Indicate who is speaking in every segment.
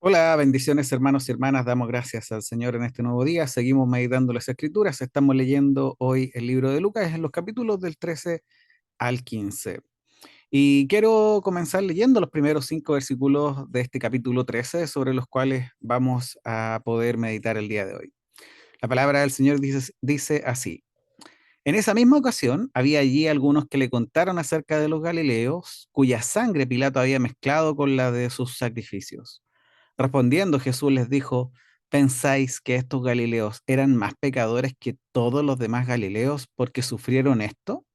Speaker 1: Hola, bendiciones hermanos y hermanas, damos gracias al Señor en este nuevo día, seguimos meditando las Escrituras, estamos leyendo hoy el libro de Lucas en los capítulos del 13 al 15. Y quiero comenzar leyendo los primeros 5 versículos de este capítulo 13 sobre los cuales vamos a poder meditar el día de hoy. La palabra del Señor dice así: En esa misma ocasión había allí algunos que le contaron acerca de los Galileos, cuya sangre Pilato había mezclado con la de sus sacrificios. Respondiendo Jesús les dijo: ¿Pensáis que estos Galileos eran más pecadores que todos los demás Galileos porque sufrieron esto?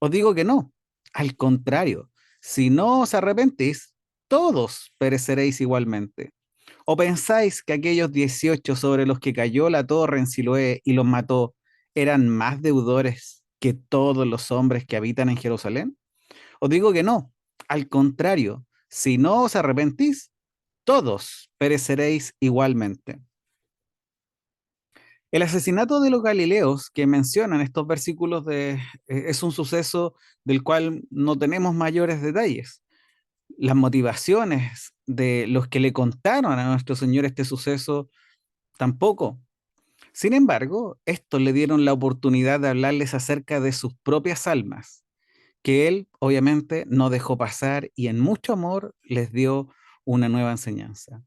Speaker 1: Os digo que no. Al contrario, si no os arrepentís, todos pereceréis igualmente. ¿O pensáis que aquellos 18 sobre los que cayó la torre en Siloé y los mató eran más deudores que todos los hombres que habitan en Jerusalén? Os digo que no. Al contrario, si no os arrepentís, todos pereceréis igualmente. El asesinato de los Galileos que mencionan estos versículos es un suceso del cual no tenemos mayores detalles. Las motivaciones de los que le contaron a nuestro Señor este suceso tampoco. Sin embargo, estos le dieron la oportunidad de hablarles acerca de sus propias almas, que Él obviamente no dejó pasar y en mucho amor les dio una nueva enseñanza.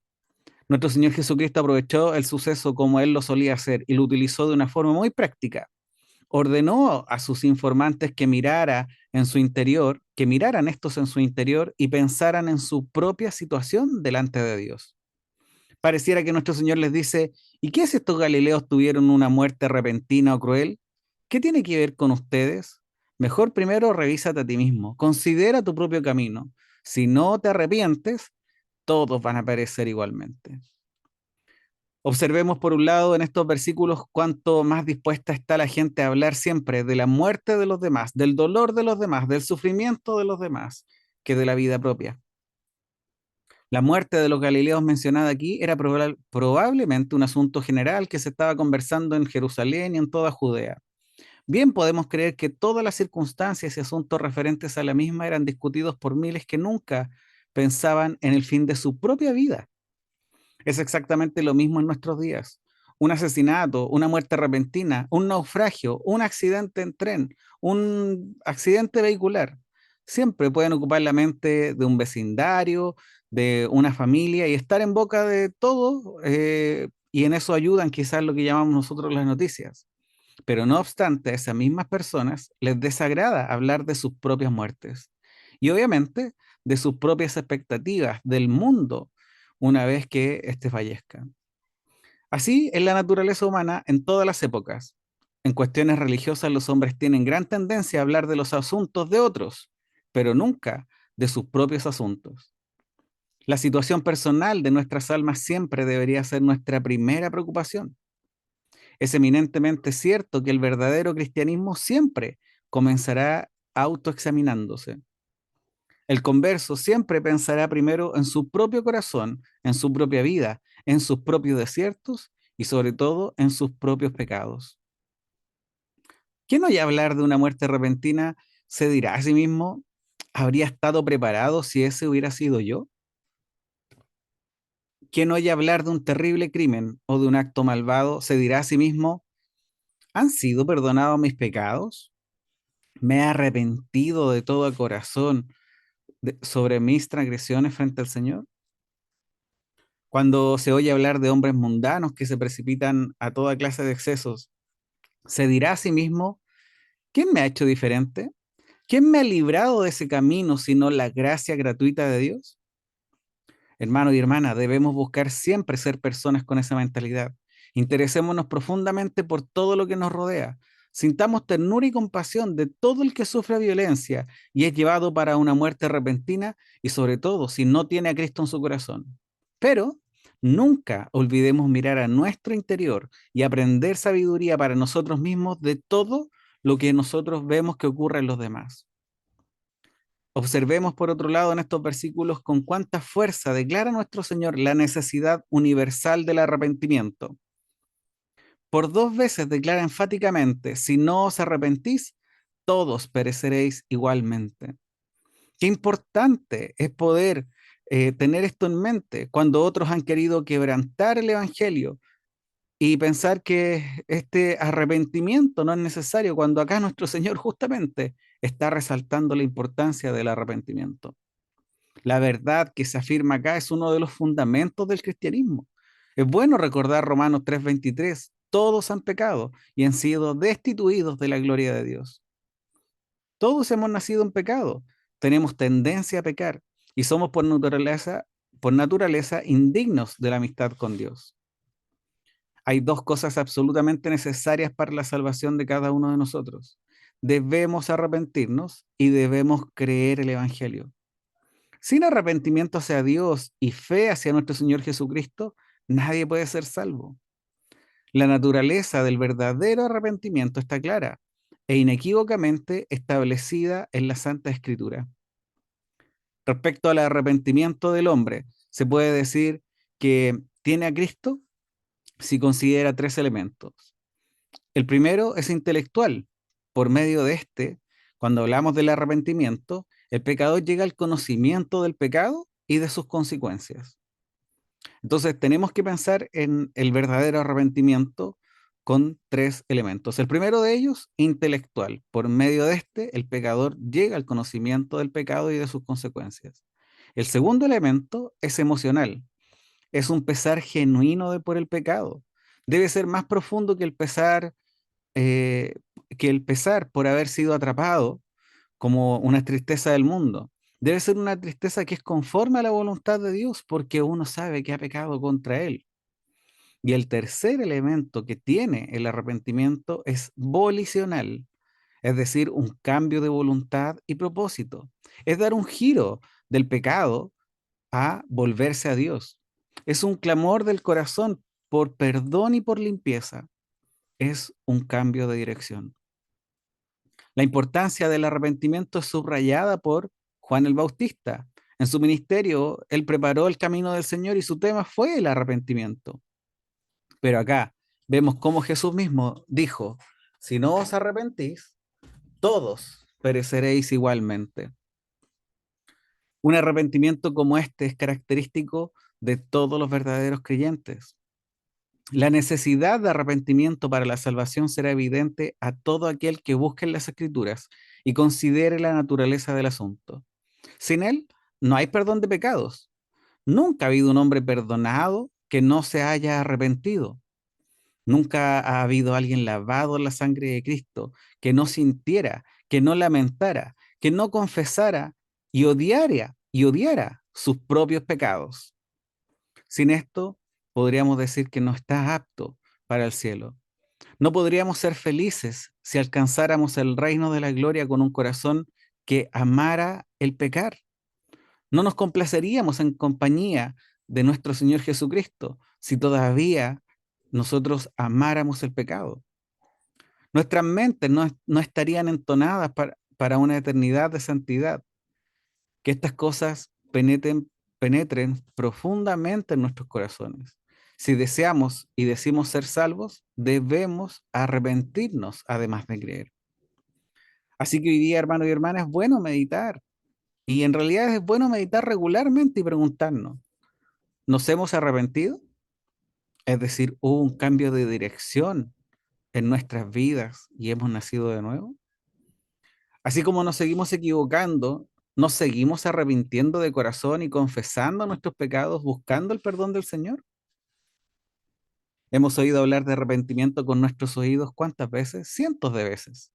Speaker 1: Nuestro Señor Jesucristo aprovechó el suceso como Él lo solía hacer y lo utilizó de una forma muy práctica. Ordenó a sus informantes que miraran estos en su interior y pensaran en su propia situación delante de Dios. Pareciera que nuestro Señor les dice: ¿y qué si estos Galileos tuvieron una muerte repentina o cruel? ¿Qué tiene que ver con ustedes? Mejor primero revísate a ti mismo, considera tu propio camino. Si no te arrepientes, todos van a perecer igualmente. Observemos por un lado en estos versículos cuánto más dispuesta está la gente a hablar siempre de la muerte de los demás, del dolor de los demás, del sufrimiento de los demás, que de la vida propia. La muerte de los Galileos mencionada aquí era probablemente un asunto general que se estaba conversando en Jerusalén y en toda Judea. Bien podemos creer que todas las circunstancias y asuntos referentes a la misma eran discutidos por miles que nunca pensaban en el fin de su propia vida. Es exactamente lo mismo en nuestros días. Un asesinato, una muerte repentina, un naufragio, un accidente en tren, un accidente vehicular, siempre pueden ocupar la mente de un vecindario, de una familia y estar en boca de todo, y en eso ayudan quizás lo que llamamos nosotros las noticias. Pero no obstante, a esas mismas personas les desagrada hablar de sus propias muertes y obviamente de sus propias expectativas del mundo una vez que éste fallezca. Así es la naturaleza humana en todas las épocas. En cuestiones religiosas los hombres tienen gran tendencia a hablar de los asuntos de otros, pero nunca de sus propios asuntos. La situación personal de nuestras almas siempre debería ser nuestra primera preocupación. Es eminentemente cierto que el verdadero cristianismo siempre comenzará autoexaminándose. El converso siempre pensará primero en su propio corazón, en su propia vida, en sus propios desiertos y sobre todo en sus propios pecados. ¿Quién oye hablar de una muerte repentina se dirá a sí mismo: ¿habría estado preparado si ese hubiera sido yo? ¿Quién oye hablar de un terrible crimen o de un acto malvado se dirá a sí mismo: ¿han sido perdonados mis pecados? ¿Me he arrepentido de todo corazón sobre mis transgresiones frente al Señor? Cuando se oye hablar de hombres mundanos que se precipitan a toda clase de excesos, se dirá a sí mismo: ¿quién me ha hecho diferente? ¿Quién me ha librado de ese camino sino la gracia gratuita de Dios? Hermano y hermana, debemos buscar siempre ser personas con esa mentalidad. Interesémonos profundamente por todo lo que nos rodea. Sintamos ternura y compasión de todo el que sufre violencia y es llevado para una muerte repentina y sobre todo si no tiene a Cristo en su corazón. Pero nunca olvidemos mirar a nuestro interior y aprender sabiduría para nosotros mismos de todo lo que nosotros vemos que ocurre en los demás. Observemos por otro lado en estos versículos con cuánta fuerza declara nuestro Señor la necesidad universal del arrepentimiento. Por 2 veces declara enfáticamente: si no os arrepentís, todos pereceréis igualmente. Qué importante es poder tener esto en mente cuando otros han querido quebrantar el Evangelio y pensar que este arrepentimiento no es necesario, cuando acá nuestro Señor justamente está resaltando la importancia del arrepentimiento. La verdad que se afirma acá es uno de los fundamentos del cristianismo. Es bueno recordar Romanos 3:23, todos han pecado y han sido destituidos de la gloria de Dios. Todos hemos nacido en pecado, tenemos tendencia a pecar y somos por naturaleza indignos de la amistad con Dios. Hay dos cosas absolutamente necesarias para la salvación de cada uno de nosotros. Debemos arrepentirnos y debemos creer el Evangelio. Sin arrepentimiento hacia Dios y fe hacia nuestro Señor Jesucristo, nadie puede ser salvo. La naturaleza del verdadero arrepentimiento está clara e inequívocamente establecida en la Santa Escritura. Respecto al arrepentimiento del hombre, se puede decir que tiene a Cristo si considera tres elementos. El primero es intelectual. Por medio de este, cuando hablamos del arrepentimiento, el pecador llega al conocimiento del pecado y de sus consecuencias. Entonces, tenemos que pensar en el verdadero arrepentimiento con tres elementos. El primero de ellos, intelectual. Por medio de este, el pecador llega al conocimiento del pecado y de sus consecuencias. El segundo elemento es emocional. Es un pesar genuino por el pecado. Debe ser más profundo eh, que el pesar por haber sido atrapado como una tristeza del mundo. Debe ser una tristeza que es conforme a la voluntad de Dios porque uno sabe que ha pecado contra Él. Y el tercer elemento que tiene el arrepentimiento es volicional, es decir, un cambio de voluntad y propósito. Es dar un giro del pecado a volverse a Dios. Es un clamor del corazón por perdón y por limpieza. Es un cambio de dirección. La importancia del arrepentimiento es subrayada por Juan el Bautista. En su ministerio, él preparó el camino del Señor y su tema fue el arrepentimiento. Pero acá vemos cómo Jesús mismo dijo, si no os arrepentís, todos pereceréis igualmente. Un arrepentimiento como este es característico de todos los verdaderos creyentes. La necesidad de arrepentimiento para la salvación será evidente a todo aquel que busque en las Escrituras y considere la naturaleza del asunto. Sin él, no hay perdón de pecados. Nunca ha habido un hombre perdonado que no se haya arrepentido. Nunca ha habido alguien lavado en la sangre de Cristo que no sintiera, que no lamentara, que no confesara y odiara sus propios pecados. Sin esto, podríamos decir que no está apto para el cielo. No podríamos ser felices si alcanzáramos el reino de la gloria con un corazón que amara el pecar. No nos complaceríamos en compañía de nuestro Señor Jesucristo si todavía nosotros amáramos el pecado. Nuestras mentes no estarían entonadas para una eternidad de santidad. Que estas cosas penetren profundamente en nuestros corazones. Si deseamos y decimos ser salvos, debemos arrepentirnos además de creer. Así que hoy día, hermanos y hermanas, es bueno meditar. Y en realidad es bueno meditar regularmente y preguntarnos, ¿nos hemos arrepentido? Es decir, ¿hubo un cambio de dirección en nuestras vidas y hemos nacido de nuevo? Así como nos seguimos equivocando, nos seguimos arrepintiendo de corazón y confesando nuestros pecados, buscando el perdón del Señor. Hemos oído hablar de arrepentimiento con nuestros oídos, ¿cuántas veces? Cientos de veces.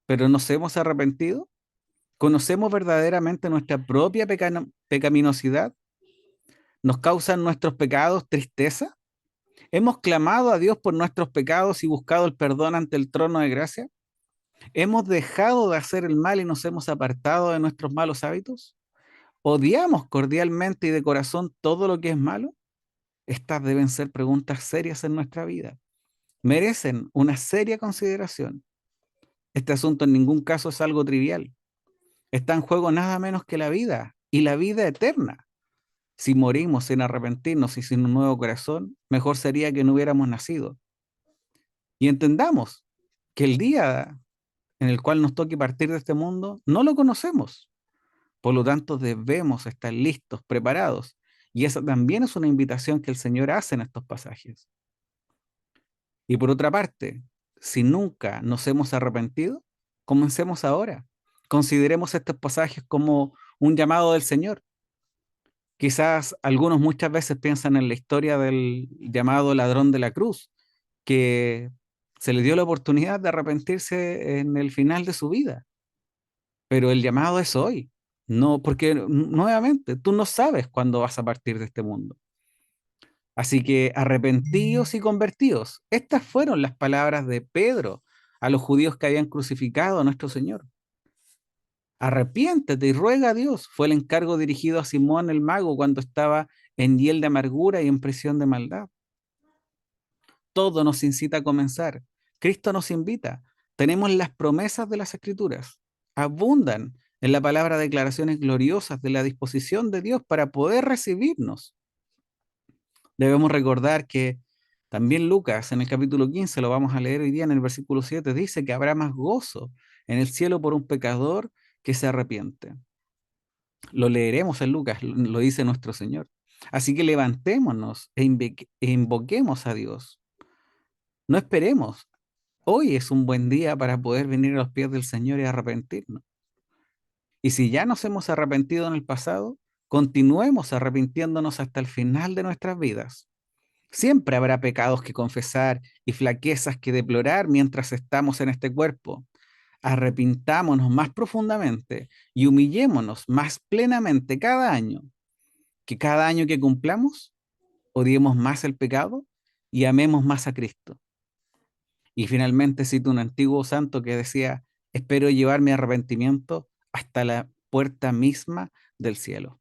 Speaker 1: Pero ¿nos hemos arrepentido? ¿Conocemos verdaderamente nuestra propia pecaminosidad? ¿Nos causan nuestros pecados tristeza? ¿Hemos clamado a Dios por nuestros pecados y buscado el perdón ante el trono de gracia? ¿Hemos dejado de hacer el mal y nos hemos apartado de nuestros malos hábitos? ¿Odiamos cordialmente y de corazón todo lo que es malo? Estas deben ser preguntas serias en nuestra vida. Merecen una seria consideración. Este asunto en ningún caso es algo trivial. Está en juego nada menos que la vida y la vida eterna. Si morimos sin arrepentirnos y sin un nuevo corazón, mejor sería que no hubiéramos nacido. Y entendamos que el día en el cual nos toque partir de este mundo, no lo conocemos. Por lo tanto, debemos estar listos, preparados. Y esa también es una invitación que el Señor hace en estos pasajes. Y por otra parte, si nunca nos hemos arrepentido, comencemos ahora. Consideremos estos pasajes como un llamado del Señor. Quizás algunos muchas veces piensan en la historia del llamado ladrón de la cruz, que se le dio la oportunidad de arrepentirse en el final de su vida, pero el llamado es hoy. No, porque nuevamente tú no sabes cuándo vas a partir de este mundo. Así que arrepentíos y convertíos. Estas fueron las palabras de Pedro a los judíos que habían crucificado a nuestro Señor. Arrepiéntete y ruega a Dios. Fue el encargo dirigido a Simón el mago cuando estaba en hiel de amargura y en prisión de maldad. Todo nos incita a comenzar. Cristo nos invita. Tenemos las promesas de las Escrituras. Abundan en la palabra declaraciones gloriosas de la disposición de Dios para poder recibirnos. Debemos recordar que también Lucas en el capítulo 15, lo vamos a leer hoy día en el versículo 7, dice que habrá más gozo en el cielo por un pecador que se arrepiente. Lo leeremos en Lucas, lo dice nuestro Señor. Así que levantémonos e invoquemos a Dios. No esperemos. Hoy es un buen día para poder venir a los pies del Señor y arrepentirnos. Y si ya nos hemos arrepentido en el pasado, continuemos arrepintiéndonos hasta el final de nuestras vidas. Siempre habrá pecados que confesar y flaquezas que deplorar mientras estamos en este cuerpo. Arrepintámonos más profundamente y humillémonos más plenamente cada año. Que cada año que cumplamos, odiemos más el pecado y amemos más a Cristo. Y finalmente cito un antiguo santo que decía, espero llevar mi arrepentimiento hasta la puerta misma del cielo.